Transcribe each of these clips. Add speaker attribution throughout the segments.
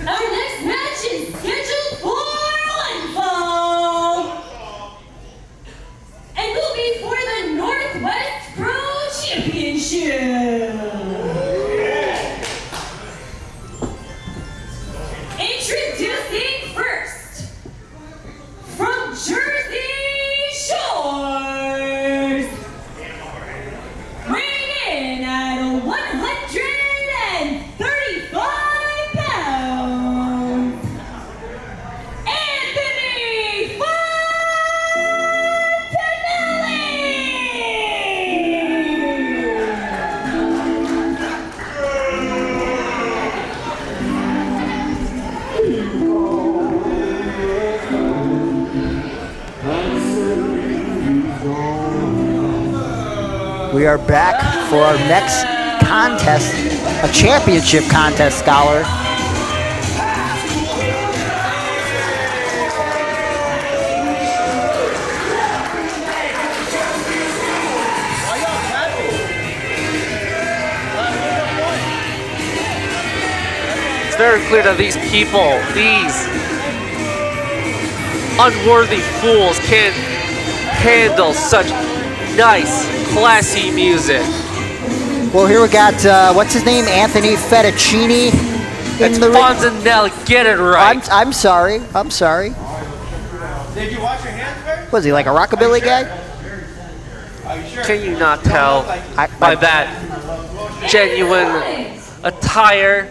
Speaker 1: Our next match is scheduled for one fall. And will be for the Northwest Pro Championship. Introducing first, from Jersey Shores, weighing in at 135 pounds, Anthony
Speaker 2: We are back for our next contest, a championship contest, Scholar.
Speaker 3: It's very clear that these people, these unworthy fools, can't handle such nice, classy music.
Speaker 2: Well, here we got, what's his name? Anthony Fettuccini.
Speaker 3: It's Fanatnelli, get it right.
Speaker 2: I'm sorry.
Speaker 4: Did you wash your hands first?
Speaker 2: Was he like a rockabilly guy?
Speaker 4: Are you sure?
Speaker 3: Can you not tell by that genuine attire?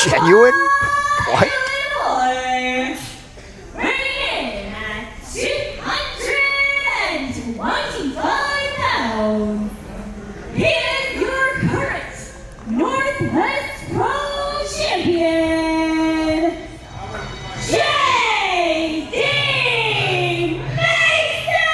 Speaker 2: Genuine? What?
Speaker 1: weighing in at 225 pounds. He is your current Northwest Pro Champion, J.D. Mason!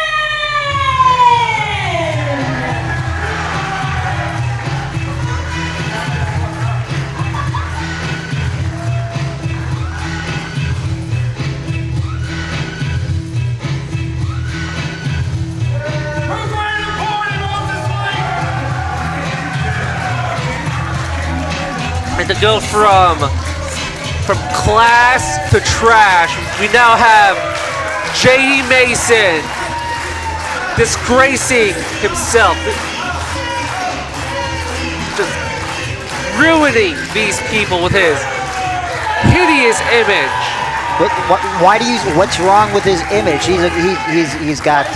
Speaker 3: And to go from class to trash, we now have J.D. Mason disgracing himself, just ruining these people with his hideous image.
Speaker 2: Why do you? What's wrong with his image? He's got.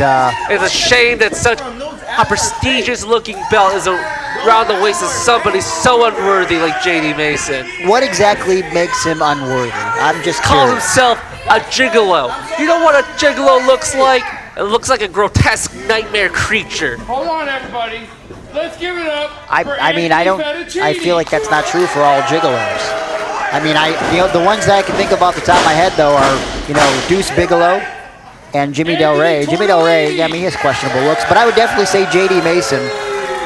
Speaker 3: It's a shame that such a prestigious-looking belt is around the waist of somebody so unworthy like J.D. Mason.
Speaker 2: What exactly makes him unworthy? I'm just
Speaker 3: Calls
Speaker 2: curious.
Speaker 3: himself a gigolo. You know what a gigolo looks like? It looks like a grotesque nightmare creature.
Speaker 4: Hold on, everybody. Let's give it up.
Speaker 2: I mean, I don't. I feel like that's not true for all gigolos. I mean, the ones that I can think of off the top of my head though are, Deuce Bigalow and Jimmy Del Rey. Jimmy Del Rey, I mean, he has questionable looks, but I would definitely say J.D. Mason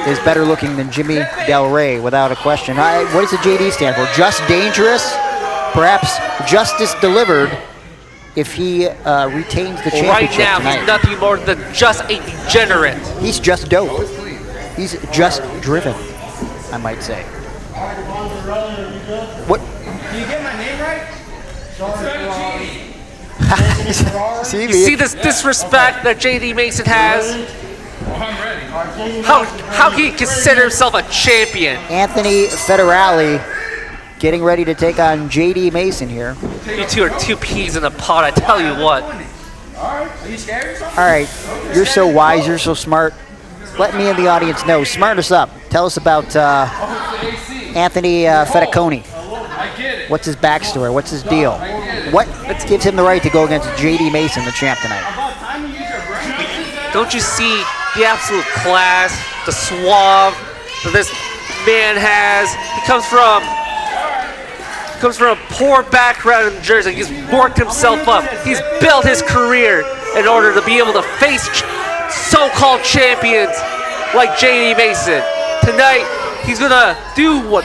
Speaker 2: is better looking than Jimmy Del Rey, without a question. What does the JD stand for? Just dangerous? Perhaps justice delivered if he retains the championship
Speaker 3: Right now,
Speaker 2: tonight.
Speaker 3: he's nothing more than just a degenerate.
Speaker 2: He's just dope. He's just driven, I might say. What?
Speaker 4: Can you get my name right?
Speaker 2: See,
Speaker 3: See this disrespect that J.D. Mason has?
Speaker 4: I'm ready.
Speaker 3: How can he consider himself a champion?
Speaker 2: Anthony Federale getting ready to take on J.D. Mason here.
Speaker 3: You two are two peas in a pod, I tell you what.
Speaker 4: All right. Are you scared or something?
Speaker 2: All right, you're so wise, you're so smart. Let me and the audience know. Smart us up. Tell us about Anthony Fettuccini.
Speaker 4: I get it.
Speaker 2: What's his backstory? What's his deal? What gives him the right to go against J.D. Mason, the champ tonight?
Speaker 4: About time you use your brain.
Speaker 3: Don't you see the absolute class, the suave that this man has? He comes from a poor background in Jersey. He's worked himself up. He's built his career in order to be able to face so-called champions like J.D. Mason. Tonight, he's gonna do what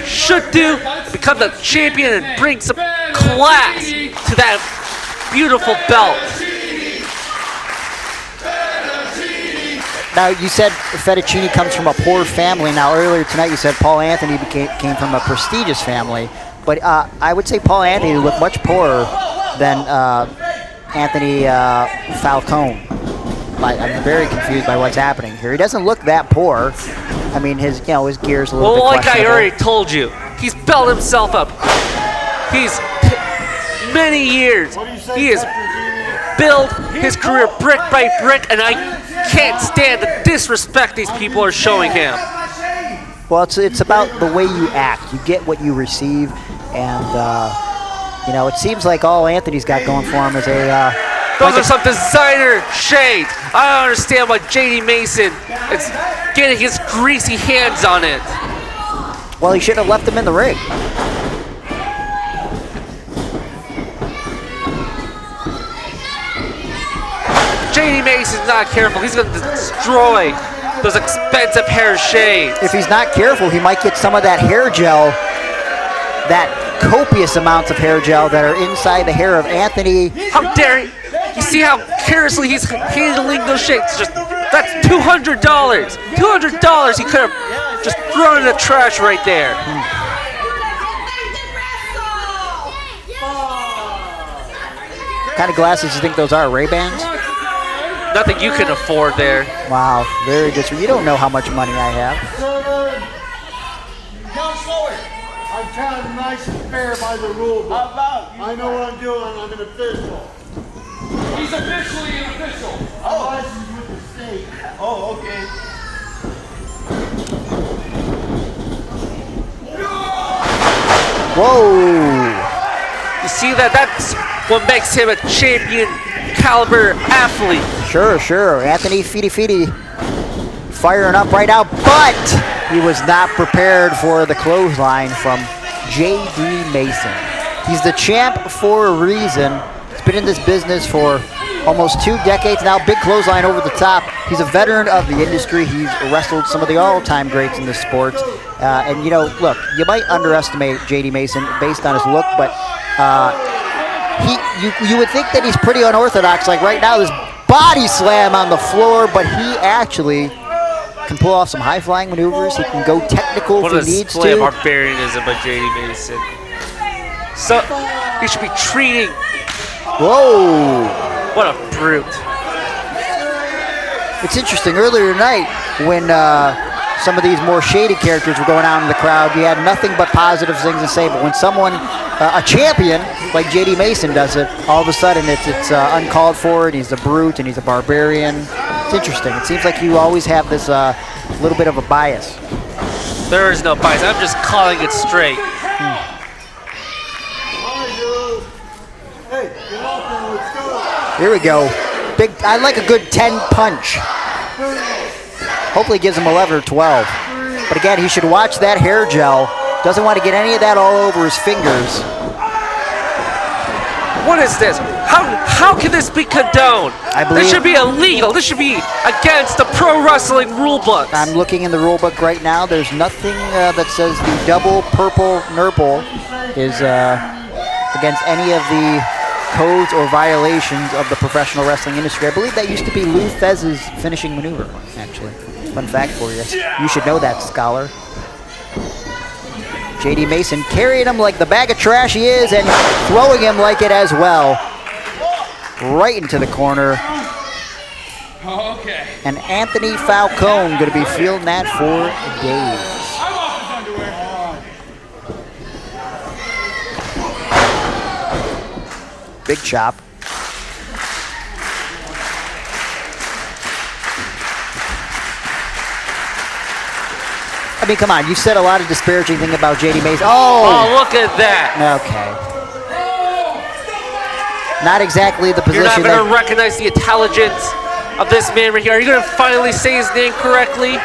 Speaker 3: should do, become the champion and bring some class to that beautiful belt.
Speaker 2: Now, you said Fettuccini comes from a poor family. Now, earlier tonight you said Paul Anthony came from a prestigious family. But I would say Paul Anthony looked much poorer than Anthony Falcone. I'm very confused by what's happening here. He doesn't look that poor. I mean, his gear's a little bit
Speaker 3: Well, like I
Speaker 2: questionable.
Speaker 3: already told you, he's built himself up. He's many years. He has built his career brick by brick, and I can't stand the disrespect these people are showing him.
Speaker 2: Well, it's about the way you act. You get what you receive, and it seems like all Anthony's got going for him is
Speaker 3: Those are some designer shades. I don't understand why J.D. Mason is getting his greasy hands on it.
Speaker 2: Well, he shouldn't have left him in the ring.
Speaker 3: J.D. Mason's not careful. He's going to destroy those expensive hair shades.
Speaker 2: If he's not careful, he might get some of that hair gel, that copious amounts of hair gel that are inside the hair of Anthony.
Speaker 3: How dare he? You see how carelessly he's handling those shades? That's $200. $200 he could have just thrown in the trash right there.
Speaker 2: What kind of glasses do you think those are? Ray-Bans?
Speaker 3: Nothing you can afford there.
Speaker 2: Wow, very good. You don't know how much money I have.
Speaker 5: I'm counting nice and fair by the rule book. I know what I'm doing. I'm an official.
Speaker 4: He's officially an official.
Speaker 5: I'm licensed with the state.
Speaker 4: Oh, okay.
Speaker 2: Whoa!
Speaker 3: You see that? That's what makes him a champion caliber athlete.
Speaker 2: Sure. Anthony Fidi firing up right now, but he was not prepared for the clothesline from J.D. Mason. He's the champ for a reason. He's been in this business for almost 2 decades now. Big clothesline over the top. He's a veteran of the industry. He's wrestled some of the all-time greats in this sport. And look, you might underestimate J.D. Mason based on his look, but you would think that he's pretty unorthodox. Like right now, this body slam on the floor, but he actually can pull off some high-flying maneuvers. He can go technical if he needs to.
Speaker 3: What a display of barbarianism by J.D. Mason. So he should be treating.
Speaker 2: Whoa!
Speaker 3: What a brute.
Speaker 2: It's interesting. Earlier tonight, when some of these more shady characters were going out in the crowd, you had nothing but positive things to say. But when someone, a champion like J.D. Mason does it, all of a sudden it's uncalled for, and he's a brute, and he's a barbarian. It's interesting. It seems like you always have this little bit of a bias.
Speaker 3: There is no bias. I'm just calling it straight.
Speaker 2: Here we go. Big. I like a good 10 punch. Hopefully gives him 11 or 12. But again, he should watch that hair gel. Doesn't want to get any of that all over his fingers.
Speaker 3: What is this? How can this be condoned?
Speaker 2: I believe
Speaker 3: this should be illegal. This should be against the pro wrestling rule books.
Speaker 2: I'm looking in the rule book right now. There's nothing that says the double purple nurple is against any of the codes or violations of the professional wrestling industry. I believe that used to be Lou Thesz's finishing maneuver, actually. Fun fact for you. You should know that, scholar. J.D. Mason carrying him like the bag of trash he is and throwing him like it as well. Right into the corner.
Speaker 4: Okay.
Speaker 2: And Anthony Falcone going to be feeling that for days.
Speaker 4: I'm off his underwear.
Speaker 2: Big chop. I mean, come on. You said a lot of disparaging thing about J.D. Mason.
Speaker 3: Oh, look at that.
Speaker 2: Okay. Not exactly the
Speaker 3: You're
Speaker 2: position
Speaker 3: not going to recognize the intelligence of this man right here. Are you going to finally say his name correctly?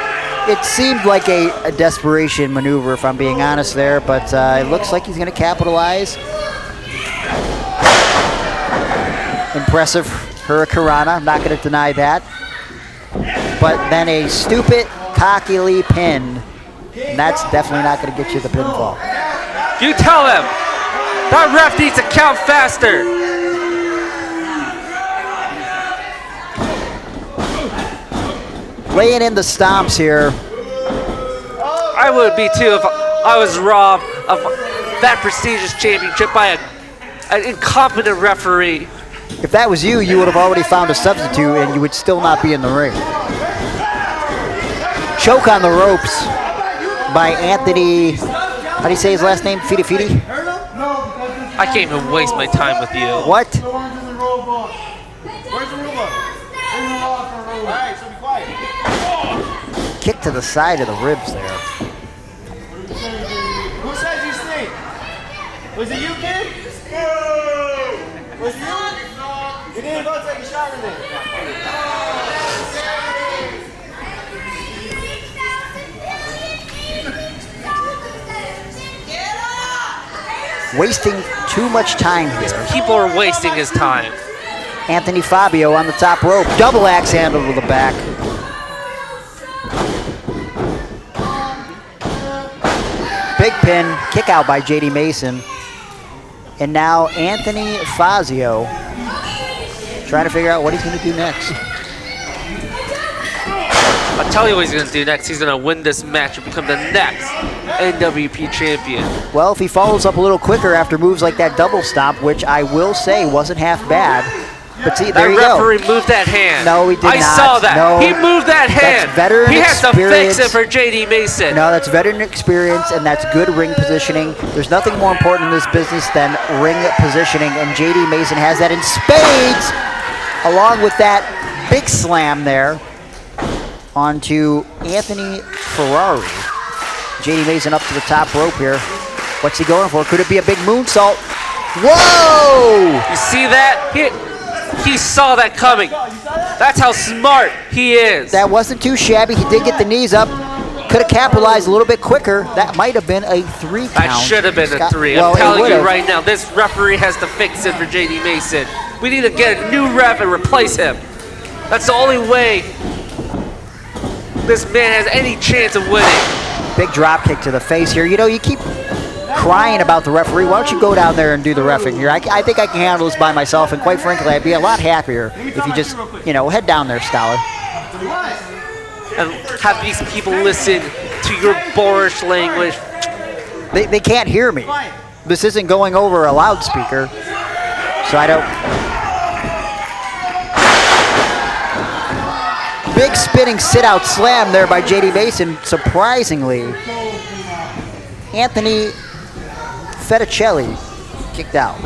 Speaker 2: It seemed like a desperation maneuver, if I'm being honest there, but it looks like he's going to capitalize. Impressive hurricanrana. I'm not going to deny that. But then a stupid, cockily pin. And that's definitely not going to get you the pinfall.
Speaker 3: You tell them. That ref needs to count faster.
Speaker 2: Laying in the stomps here.
Speaker 3: I would be too if I was Rob. If that prestigious championship by an incompetent referee.
Speaker 2: If that was you, you would have already found a substitute and you would still not be in the ring. Choke on the ropes by Anthony, how do you say his last name? Fidi Fidi?
Speaker 3: I can't even waste my time with you.
Speaker 2: What?
Speaker 5: The ones in the rule book.
Speaker 4: Where's the rule book?
Speaker 5: In the locker room.
Speaker 4: Alright, so be quiet.
Speaker 2: Kick to the side of the ribs there.
Speaker 4: Who says you stink? Was it you, kid? Was it you? You didn't go take a shower then.
Speaker 2: Wasting too much time here.
Speaker 3: People are wasting his time.
Speaker 2: Anthony Fabio on the top rope. Double axe handle to the back. Big pin, kick out by JD Mason. And now Anthony Fazio trying to figure out what he's going to do next.
Speaker 3: I'll tell you what he's going to do next. He's going to win this match and become the next NWP champion.
Speaker 2: Well, if he follows up a little quicker after moves like that double stomp, which I will say wasn't half bad. But see, there you
Speaker 3: That
Speaker 2: go.
Speaker 3: referee moved that hand.
Speaker 2: No, he did
Speaker 3: I
Speaker 2: not.
Speaker 3: saw that.
Speaker 2: No.
Speaker 3: He moved that hand.
Speaker 2: That's veteran
Speaker 3: he has to
Speaker 2: experience.
Speaker 3: fix it for JD Mason.
Speaker 2: No, that's veteran experience, and that's good ring positioning. There's nothing more important in this business than ring positioning, and JD Mason has that in spades, along with that big slam there onto Anthony Ferrari. JD Mason up to the top rope here. What's he going for? Could it be a big moonsault? Whoa!
Speaker 3: You see that? He saw that coming. That's how smart he is.
Speaker 2: That wasn't too shabby. He did get the knees up. Could have capitalized a little bit quicker. That might have been a 3 count.
Speaker 3: That should have been a 3.
Speaker 2: Well,
Speaker 3: I'm telling you
Speaker 2: would've.
Speaker 3: right now, this referee has to fix it for JD Mason. We need to get a new ref and replace him. That's the only way this man has any chance of winning.
Speaker 2: Big drop kick to the face here. You know, you keep crying about the referee. Why don't you go down there and do the reffing here? I think I can handle this by myself, and quite frankly, I'd be a lot happier if you just, you know, head down there, Stoller.
Speaker 3: And have these people listen to your boorish language.
Speaker 2: They can't hear me. This isn't going over a loudspeaker, so I don't. Big spinning sit-out slam there by JD Mason. Surprisingly, Anthony Fetticelli kicked out.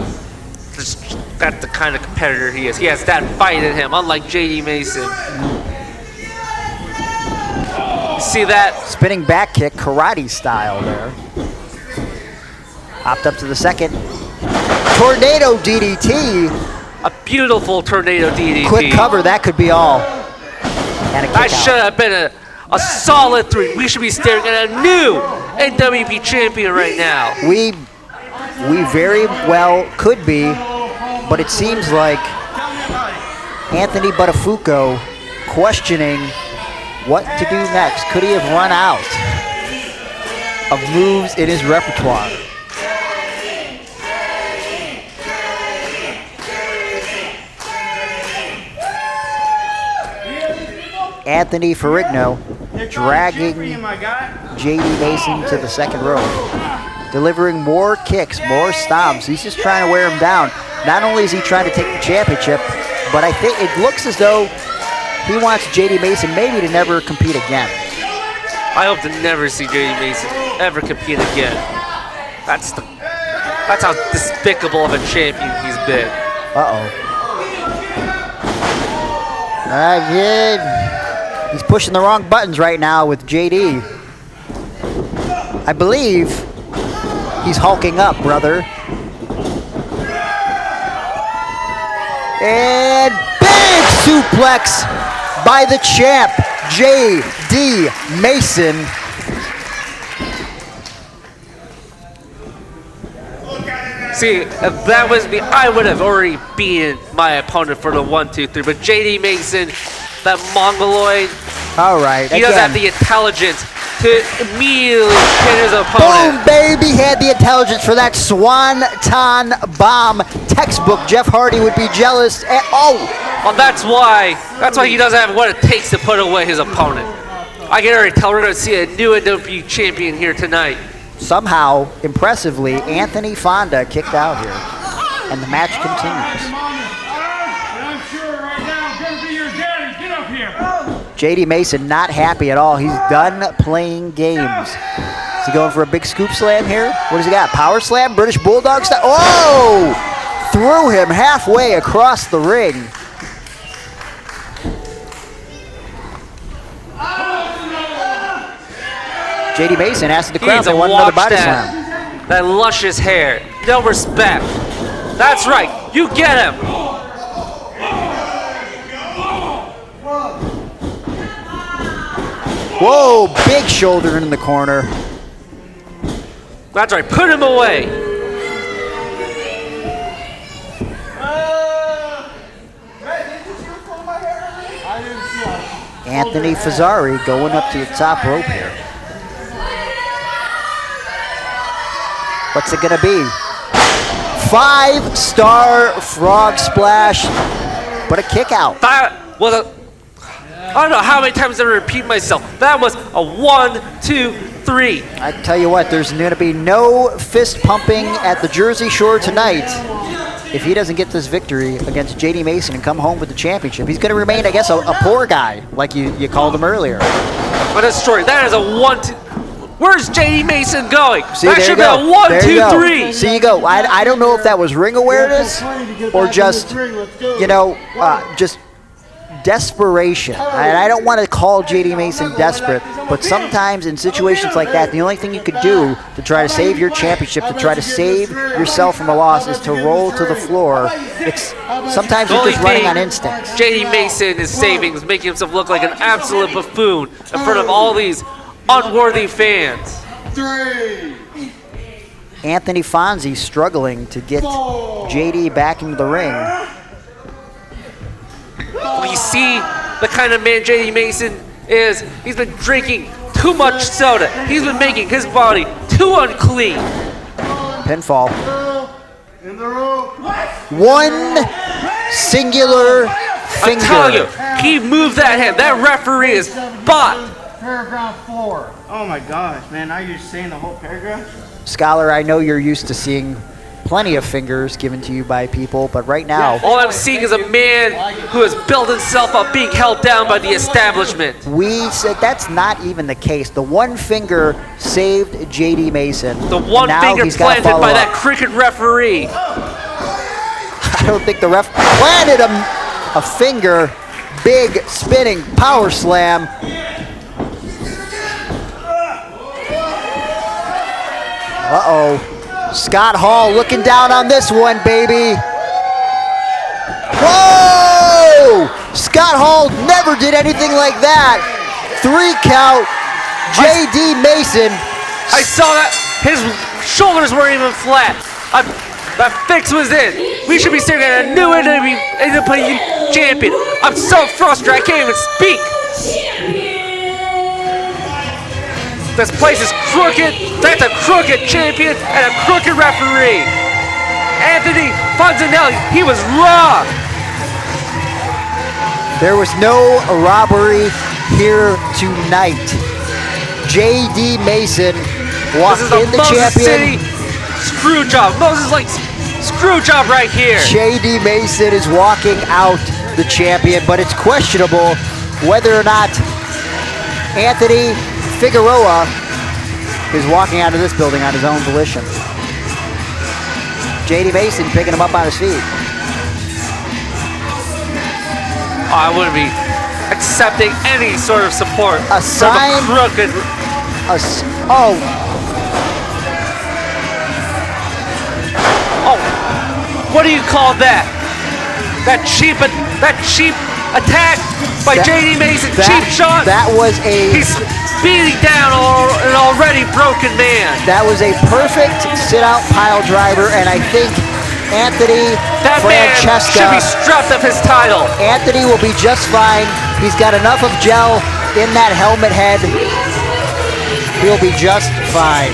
Speaker 3: That's the kind of competitor he is. He has that fight in him, unlike JD Mason. You see that?
Speaker 2: Spinning back kick, karate style there. Hopped up to the second. Tornado DDT.
Speaker 3: A beautiful tornado DDT.
Speaker 2: Quick cover, that could be all. And a kick
Speaker 3: That
Speaker 2: out.
Speaker 3: should have been a solid 3. We should be staring at a new NWP champion right now.
Speaker 2: We very well could be, but it seems like Anthony Buttafuoco questioning what to do next. Could he have run out of moves in his repertoire? Anthony Ferrigno dragging JD Mason to the second row, delivering more kicks, more stomps. He's just trying to wear him down. Not only is he trying to take the championship, but I think it looks as though he wants JD Mason maybe to never compete again.
Speaker 3: I hope to never see JD Mason ever compete again. That's how despicable of a champion he's been.
Speaker 2: He's pushing the wrong buttons right now with JD. I believe he's hulking up, brother. And big suplex by the champ, JD Mason.
Speaker 3: See, if that was me, I would have already beaten my opponent for the 1, 2, 3. But JD Mason, that Mongoloid,
Speaker 2: All right,
Speaker 3: he doesn't have the intelligence to immediately pin his opponent.
Speaker 2: Boom, baby, had the intelligence for that Swanton bomb. Textbook, Jeff Hardy would be jealous.
Speaker 3: Well, that's why he doesn't have what it takes to put away his opponent. I can already tell we're going to see a new NWP champion here tonight.
Speaker 2: somehow, impressively, Anthony Fonda kicked out here. And the match continues.
Speaker 5: I'm sure right now I'm gonna be your daddy. Get up here.
Speaker 2: JD Mason not happy at all. He's done playing games. Is he going for a big scoop slam here? What does he got? Power slam? British Bulldog style? Oh! Threw him halfway across the ring. JD Mason asked the crowd if they want another body slam.
Speaker 3: That luscious hair. No respect. That's right. You get him.
Speaker 2: Whoa, big shoulder in the corner.
Speaker 3: That's right. Put him away.
Speaker 2: Anthony Fazzari going up to the top rope here. What's it gonna be? 5-star frog splash, but a kick out.
Speaker 3: That was a... I don't know how many times I repeat myself. That was a 1, 2, 3.
Speaker 2: I tell you what, there's gonna be no fist pumping at the Jersey Shore tonight if he doesn't get this victory against JD Mason and come home with the championship. He's gonna remain, I guess, a poor guy, like you called him earlier.
Speaker 3: What a story. That is a 1, 2... Where's JD Mason going?
Speaker 2: See,
Speaker 3: that should be a 1, 2, 3.
Speaker 2: See, you go. I don't know if that was ring awareness or just, you know, just desperation. And I don't want to call JD Mason desperate, but sometimes in situations like that, the only thing you could do to try to save your championship, to try to save yourself from a loss, is to roll to the floor. It's sometimes you're just running on instinct.
Speaker 3: JD Mason is saving, is making himself look like an absolute buffoon in front of all these unworthy fans.
Speaker 5: 3.
Speaker 2: Anthony Fonzie struggling to get JD back into the ring.
Speaker 3: We see the kind of man JD Mason is. He's been drinking too much soda. He's been making his body too unclean.
Speaker 2: Pinfall.
Speaker 5: In the room.
Speaker 2: One singular finger.
Speaker 3: I'm telling you, he moved that hand. That referee is bought.
Speaker 4: Paragraph 4. Oh my gosh, man, now you're saying the whole paragraph?
Speaker 2: Scholar, I know you're used to seeing plenty of fingers given to you by people, but right now...
Speaker 3: All I'm seeing is a man who has built himself up being held down by the establishment.
Speaker 2: We said that's not even the case. The one finger saved JD Mason.
Speaker 3: The one finger planted by that cricket referee.
Speaker 2: I don't think the ref planted a finger. Big spinning power slam. Uh-oh. Scott Hall looking down on this one, baby. Whoa! Scott Hall never did anything like that. 3 count. JD Mason.
Speaker 3: I saw that. His shoulders weren't even flat. That fix was in. We should be staring at a new NWA champion. I'm so frustrated I can't even speak. This place is crooked. That's a crooked champion and a crooked referee. Anthony Fanatnelli, he was wrong.
Speaker 2: There was no robbery here tonight. JD Mason walked in the champion.
Speaker 3: City screw job. Moses like screw job right here.
Speaker 2: JD Mason is walking out the champion, but it's questionable whether or not Anthony Figueroa is walking out of this building on his own volition. JD Mason picking him up on his feet.
Speaker 3: Oh, I wouldn't be accepting any sort of support
Speaker 2: A sign.
Speaker 3: from a crooked.
Speaker 2: Oh,
Speaker 3: what do you call that? That cheap attack by JD Mason. Cheap shot.
Speaker 2: That was
Speaker 3: He's beating down an already broken man.
Speaker 2: That was a perfect sit-out pile driver, and I think Anthony
Speaker 3: That man should be stripped of his title.
Speaker 2: Anthony will be just fine. He's got enough of gel in that helmet head. He'll be just fine.